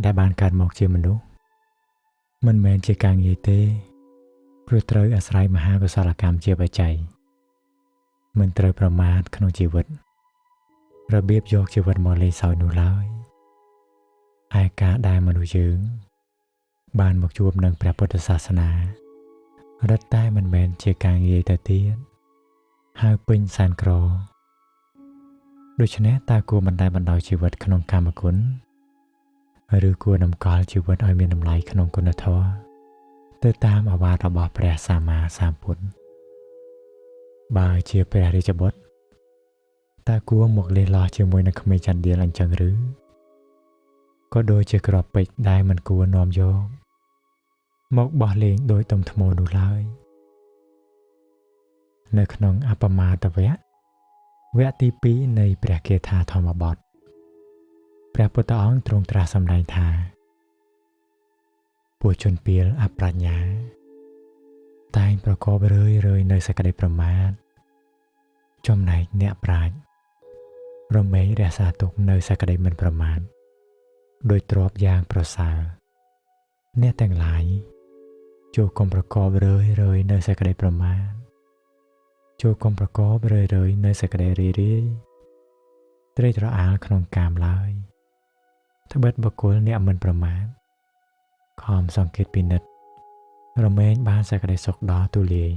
ដែលបានកើតមកជាមនុស្សមិនមែនជាការងាយទេព្រោះត្រូវអាស្រ័យមហាកុសលកម្មជាបច្ច័យមិនត្រូវប្រមាថក្នុងជីវិតរបៀបយកជីវិតមកលេងសើចនោះឡើយឯការដែលមនុស្សយើងបានមកជួបនឹងព្រះពុទ្ធសាសនារឹតតែមិនមែនជាការងាយទៅទៀតហើយពេញសែនក្រដូច្នេះតើគួរបណ្តែតបណ្ដោយជីវិតក្នុងកាមគុណឬគួរតម្កល់ជីវិតឲ្យមានតម្លៃក្នុងគុណធម៌ទៅតាមអាវាតរបស់ព្រះសម្មាសម្ពុទ្ធបើជាព្រះរាជបុត្រតើគួរមកលេះលោះជាមួយនឹងក្មេងចន្ទាលអញ្ចឹងឬក៏ដូចជាក្របពេជ្រដែលមិនគួរនាំយកមកបោះលេងដោយទំថ្មនោះឡើយនៅក្នុងអបមាទវៈវគ្គទី2នៃព្រះគាថាធម្មបទព្រះពុទ្ធអង្គទ្រង់ត្រាស់សម្ដែងថាពួកជនពាលអប្រាជ្ញាតែងប្រកបរឿយនៅសេចក្តីប្រមាទចំណែកអ្នកប្រាជ្ញរមែងរក្សាទុកនៅសេចក្តីមិនប្រមាទដោយទ្រព្យយ៉ាងប្រសើរអ្នកទាំងឡាយចូលកុំប្រកបរឿយនៅសេចក្តីប្រមាទចូលកុំប្រកបរឿយនៅសេចក្តីរីរាយត្រេកត្រអាលក្នុងកាមឡើយត្បិតបុគ្គលអ្នកមិនប្រមាទខំសង្កេតពិនិត្យរមែងបានសេចក្តីសុខដ៏ទូលាយ